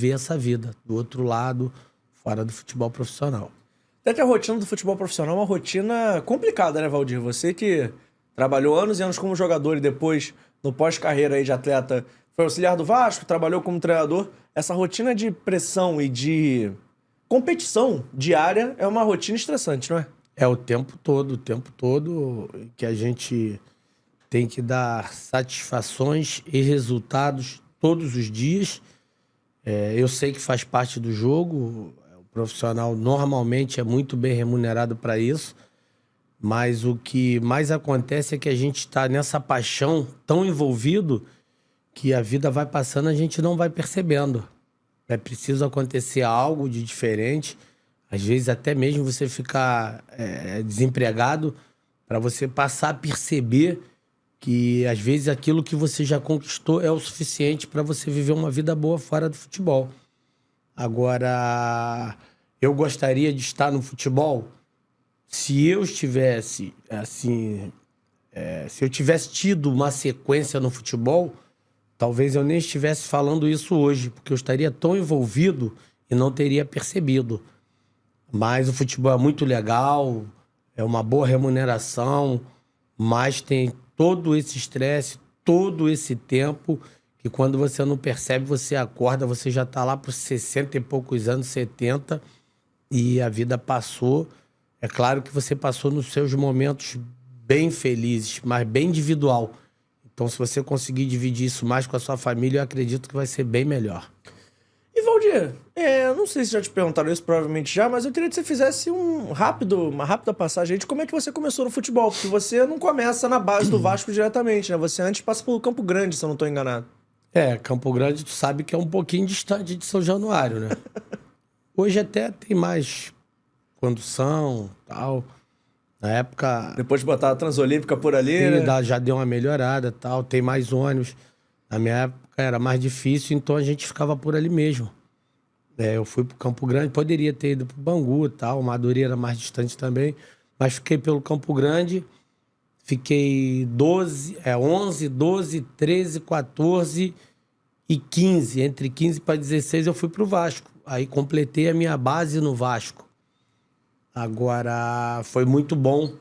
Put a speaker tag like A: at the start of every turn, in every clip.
A: viver essa vida do outro lado, fora do futebol profissional.
B: Até que a rotina do futebol profissional é uma rotina complicada, né, Valdir? Você que trabalhou anos e anos como jogador e depois, no pós-carreira aí de atleta, foi auxiliar do Vasco, trabalhou como treinador. Essa rotina de pressão e de competição diária é uma rotina estressante, não é?
A: É o tempo todo que a gente tem que dar satisfações e resultados todos os dias. Eu sei que faz parte do jogo, o profissional normalmente é muito bem remunerado para isso, mas o que mais acontece é que a gente está nessa paixão tão envolvido que a vida vai passando e a gente não vai percebendo. É preciso acontecer algo de diferente, às vezes até mesmo você ficar desempregado, para você passar a perceber que às vezes aquilo que você já conquistou é o suficiente para você viver uma vida boa fora do futebol. Agora, eu gostaria de estar no futebol se eu estivesse, assim, se eu tivesse tido uma sequência no futebol, talvez eu nem estivesse falando isso hoje, porque eu estaria tão envolvido e não teria percebido. Mas o futebol é muito legal, é uma boa remuneração, mas tem todo esse estresse, todo esse tempo, que quando você não percebe, você acorda, você já está lá para os 60 e poucos anos, 70, e a vida passou. É claro que você passou nos seus momentos bem felizes, mas bem individual. Então, se você conseguir dividir isso mais com a sua família, eu acredito que vai ser bem melhor.
B: E, Valdir, não sei se já te perguntaram isso, provavelmente já, mas eu queria que você fizesse uma rápida passagem aí de como é que você começou no futebol, porque você não começa na base do Vasco diretamente, né? Você antes passa pelo Campo Grande, se eu não estou enganado.
A: Campo Grande, tu sabe que é um pouquinho distante de São Januário, né? Hoje até tem mais condução e tal. Na época...
B: Depois de botar a Transolímpica por ali,
A: sim,
B: né?
A: já deu uma melhorada e tal, tem mais ônibus. Na minha época era mais difícil, então a gente ficava por ali mesmo. Eu fui pro Campo Grande, poderia ter ido pro Bangu e tal, Madureira era mais distante também, mas fiquei pelo Campo Grande, fiquei 11, 12, 13, 14 e 15. Entre 15 para 16 eu fui pro Vasco. Aí completei a minha base no Vasco. Agora, foi muito bom,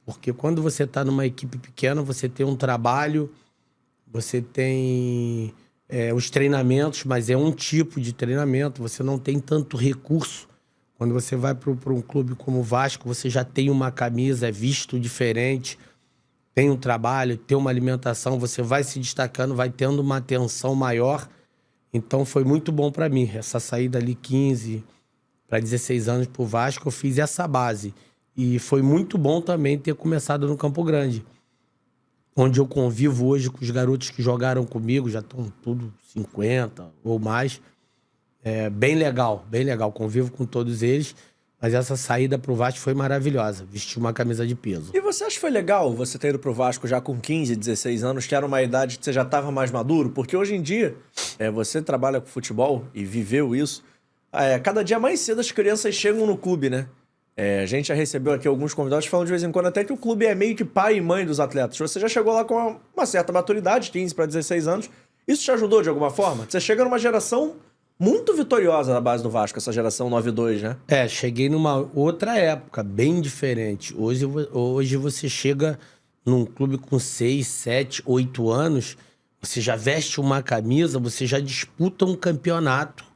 A: porque quando você está numa equipe pequena, você tem um trabalho, você tem os treinamentos, mas é um tipo de treinamento, você não tem tanto recurso. Quando você vai para um clube como o Vasco, você já tem uma camisa, é visto diferente, tem um trabalho, tem uma alimentação, você vai se destacando, vai tendo uma atenção maior. Então foi muito bom para mim, essa saída ali 15 para 16 anos pro Vasco, eu fiz essa base. E foi muito bom também ter começado no Campo Grande, onde eu convivo hoje com os garotos que jogaram comigo, já estão tudo 50 ou mais. Bem legal, convivo com todos eles. Mas essa saída pro Vasco foi maravilhosa, vestir uma camisa de peso.
B: E você acha que foi legal você ter ido pro Vasco já com 15, 16 anos, que era uma idade que você já estava mais maduro? Porque hoje em dia, você trabalha com futebol e viveu isso. Cada dia mais cedo as crianças chegam no clube, né? A gente já recebeu aqui alguns convidados falando de vez em quando até que o clube é meio que pai e mãe dos atletas. Você já chegou lá com uma certa maturidade, 15 para 16 anos. Isso te ajudou de alguma forma? Você chega numa geração muito vitoriosa na base do Vasco, essa geração 9-2, né?
A: Cheguei numa outra época, bem diferente. Hoje você chega num clube com 6, 7, 8 anos, você já veste uma camisa, você já disputa um campeonato.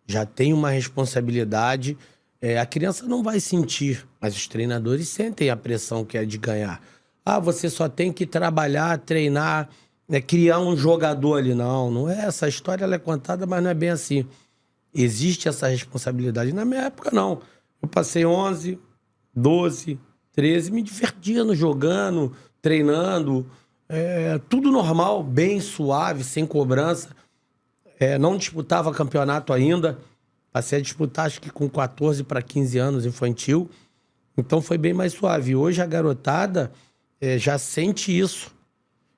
A: Já tem uma responsabilidade. A criança não vai sentir, mas os treinadores sentem a pressão que é de ganhar. Você só tem que trabalhar, treinar, criar um jogador ali. Não é. Essa história ela é contada, mas não é bem assim. Existe essa responsabilidade. Na minha época, não. Eu passei 11, 12, 13, me divertindo, jogando, treinando. Tudo normal, bem suave, sem cobrança. Não disputava campeonato ainda. Passei a disputar, acho que com 14 para 15 anos, infantil. Então foi bem mais suave. Hoje a garotada já sente isso.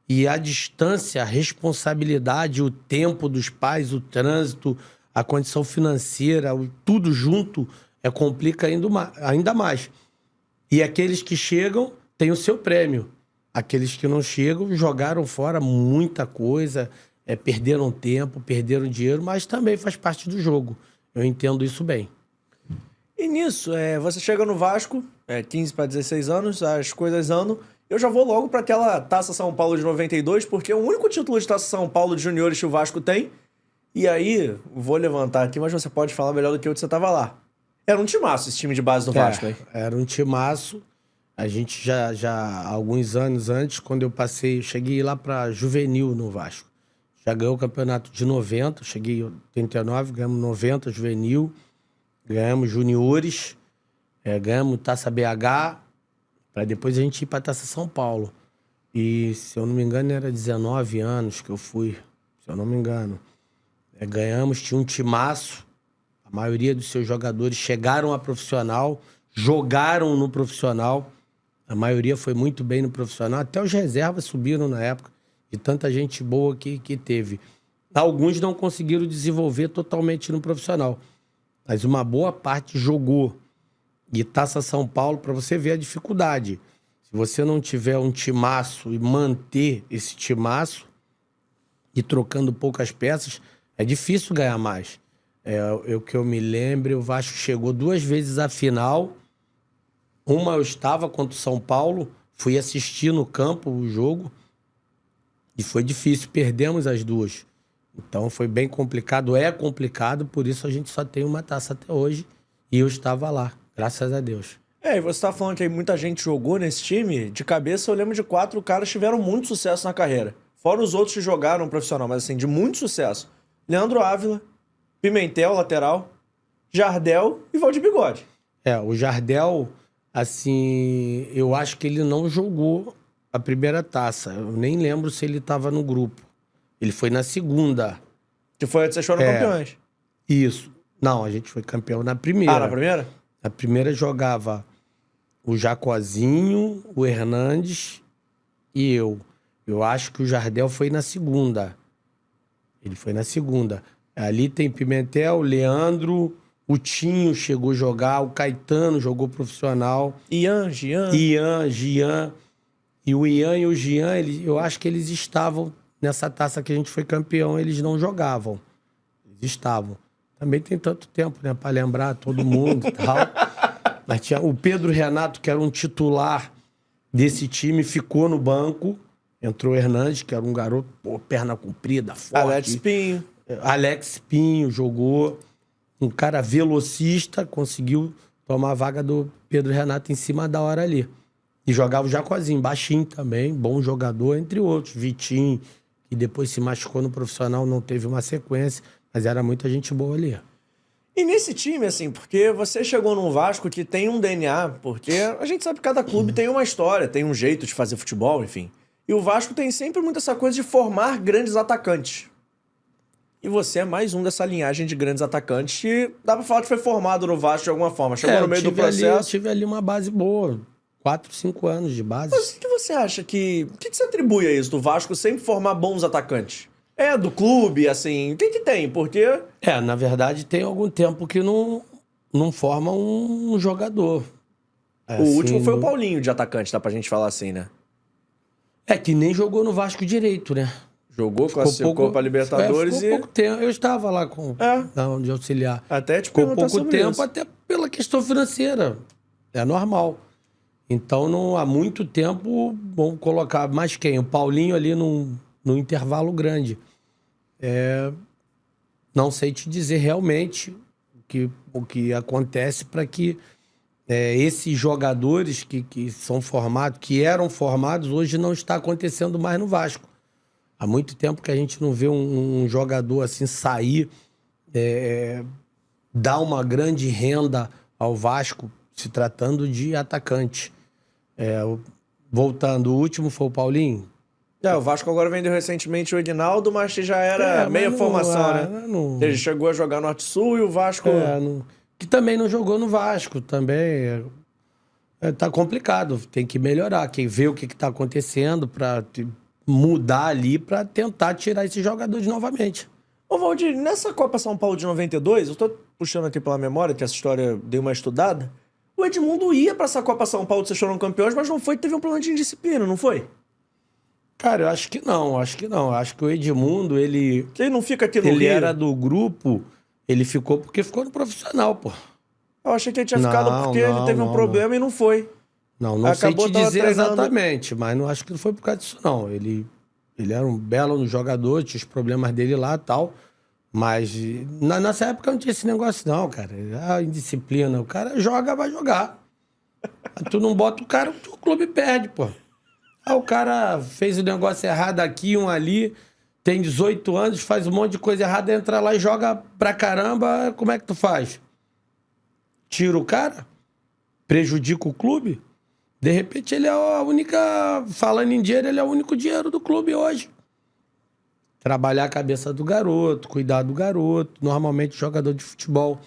A: E a distância, a responsabilidade, o tempo dos pais, o trânsito, a condição financeira, tudo junto, complica ainda mais. E aqueles que chegam têm o seu prêmio. Aqueles que não chegam jogaram fora muita coisa, perderam tempo, perderam dinheiro, mas também faz parte do jogo. Eu entendo isso bem.
B: E nisso, você chega no Vasco, 15 para 16 anos, as coisas andam. Eu já vou logo para aquela Taça São Paulo de 92, porque é o único título de Taça São Paulo de juniores que o Vasco tem. E aí, vou levantar aqui, mas você pode falar melhor do que eu que você tava lá. Era um timaço esse time de base do Vasco, hein?
A: Era um timaço. A gente já alguns anos antes, quando eu cheguei lá para juvenil no Vasco. Já ganhou o campeonato de 90, cheguei em 89, ganhamos 90 juvenil, ganhamos juniores, ganhamos Taça BH, para depois a gente ir para Taça São Paulo. E, se eu não me engano, era 19 anos que eu fui, se eu não me engano. Ganhamos, tinha um timaço, a maioria dos seus jogadores chegaram a profissional, jogaram no profissional, a maioria foi muito bem no profissional, até os reservas subiram na época, de tanta gente boa que teve. Alguns não conseguiram desenvolver totalmente no profissional, mas uma boa parte jogou. E Taça São Paulo, para você ver a dificuldade. Se você não tiver um timaço e manter esse timaço, e trocando poucas peças, é difícil ganhar mais. O que eu me lembro, o Vasco chegou 2 vezes à final. Uma eu estava contra o São Paulo, fui assistir no campo o jogo e foi difícil, perdemos as 2. Então foi bem complicado, é complicado, por isso a gente só tem uma taça até hoje e eu estava lá, graças a Deus.
B: E você tá falando que aí muita gente jogou nesse time, de cabeça eu lembro de 4 caras que tiveram muito sucesso na carreira. Fora os outros que jogaram profissional, mas assim, de muito sucesso. Leandro Ávila, Pimentel, lateral, Jardel e Valdir Bigode.
A: O Jardel, assim, eu acho que ele não jogou a primeira taça. Eu nem lembro se ele estava no grupo. Ele foi na segunda.
B: Que foi a que vocês foram campeões.
A: Isso. Não, a gente foi campeão na primeira.
B: Na primeira?
A: Na primeira jogava o Jacozinho, o Hernandes e eu. Eu acho que o Jardel foi na segunda. Ele foi na segunda. Ali tem Pimentel, Leandro, o Tinho chegou a jogar, o Caetano jogou profissional.
B: Ian, Gian.
A: E o Ian e o Gian, eu acho que eles estavam nessa taça que a gente foi campeão, eles não jogavam. Eles estavam. Também tem tanto tempo, né, pra lembrar todo mundo e tal. Mas tinha o Pedro Renato, que era um titular desse time, ficou no banco. Entrou o Hernandes, que era um garoto, perna comprida, forte. Alex Pinho jogou. Um cara velocista, conseguiu tomar a vaga do Pedro Renato em cima da hora ali. E jogava o Jacozinho, baixinho também, bom jogador, entre outros. Vitinho, que depois se machucou no profissional, não teve uma sequência, mas era muita gente boa ali.
B: E nesse time, assim, porque você chegou num Vasco que tem um DNA, porque a gente sabe que cada clube tem uma história, tem um jeito de fazer futebol, enfim. E o Vasco tem sempre muito essa coisa de formar grandes atacantes. E você é mais um dessa linhagem de grandes atacantes que dá pra falar que foi formado no Vasco de alguma forma. Chegou no meio do processo.
A: Eu tive ali uma base boa. 4, 5 anos de base.
B: Mas o que você acha que... O que você atribui a isso, do Vasco sempre formar bons atacantes? Do clube, assim... O que tem? Porque...
A: Na verdade, tem algum tempo que não forma um jogador.
B: O último foi o Paulinho de atacante, dá pra gente falar assim, né?
A: Que nem jogou no Vasco direito, né?
B: Jogou, classificou pra Libertadores
A: ficou pouco tempo. Eu estava lá de auxiliar.
B: Até te
A: ficou
B: perguntar
A: pouco tempo,
B: isso.
A: até pela questão financeira. É normal. Então, não há muito tempo, vamos colocar mais quem? O Paulinho ali num intervalo grande. Não sei te dizer realmente o que acontece para que esses jogadores que são formados, que eram formados, hoje não está acontecendo mais no Vasco. Há muito tempo que a gente não vê um jogador assim sair, dar uma grande renda ao Vasco, se tratando de atacante. Voltando, o último foi o Paulinho.
B: O Vasco agora vendeu recentemente o Edinaldo, mas que já era meia formação, né? Ele chegou a jogar Norte-Sul e o Vasco...
A: Que também não jogou no Vasco, também tá complicado, tem que melhorar, quem vê o que tá acontecendo para mudar ali, para tentar tirar esses jogadores novamente.
B: Ô Valdir, nessa Copa São Paulo de 92, eu tô puxando aqui pela memória, que essa história deu uma estudada, o Edmundo ia pra essa Copa São Paulo, vocês foram campeões, mas não foi, teve um problema de indisciplina, não foi?
A: Cara, eu acho que não, acho que não. Acho que o Edmundo, ele
B: Que ele não fica aqui no
A: ele
B: Rio.
A: era do grupo, ele ficou porque ficou no profissional, pô.
B: Eu achei que ele tinha ficado
A: Não,
B: porque ele
A: não,
B: teve um
A: não,
B: problema e não foi.
A: Não sei
B: Acabou,
A: te
B: tava
A: dizer
B: treinando.
A: exatamente, mas não acho que não foi por causa disso, não. Ele era um belo jogador, tinha os problemas dele lá e tal. Mas nessa época não tinha esse negócio, não, cara. Ah, indisciplina. O cara joga, vai jogar. Aí tu não bota o cara, o clube perde, pô. Ah, o cara fez o negócio errado aqui, um ali, tem 18 anos, faz um monte de coisa errada, entra lá e joga pra caramba. Como é que tu faz? Tira o cara? Prejudica o clube? De repente ele é a única... Falando em dinheiro, ele é o único dinheiro do clube hoje. Trabalhar a cabeça do garoto, cuidar do garoto. Normalmente, jogador de futebol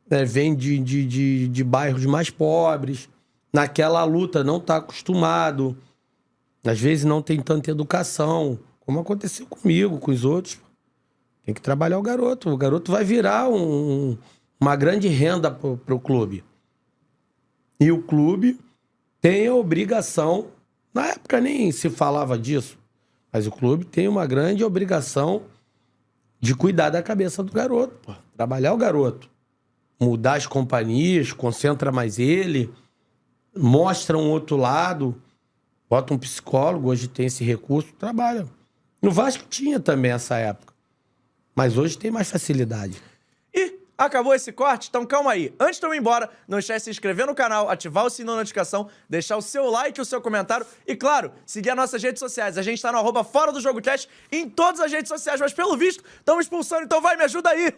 A: vem de bairros mais pobres. Naquela luta, não está acostumado. Às vezes, não tem tanta educação. Como aconteceu comigo, com os outros. Tem que trabalhar o garoto. O garoto vai virar uma grande renda para o clube. E o clube tem a obrigação... Na época nem se falava disso. Mas o clube tem uma grande obrigação de cuidar da cabeça do garoto, pô. Trabalhar o garoto. Mudar as companhias, concentra mais ele, mostra um outro lado, bota um psicólogo, hoje tem esse recurso, trabalha. No Vasco tinha também essa época, mas hoje tem mais facilidade.
B: E acabou esse corte? Então calma aí. Antes de eu ir embora, não esquece de se inscrever no canal, ativar o sininho da notificação, deixar o seu like e o seu comentário e, claro, seguir as nossas redes sociais. A gente tá no @ForaDoJogoCast em todas as redes sociais, mas pelo visto, estamos expulsando, então vai, me ajuda aí!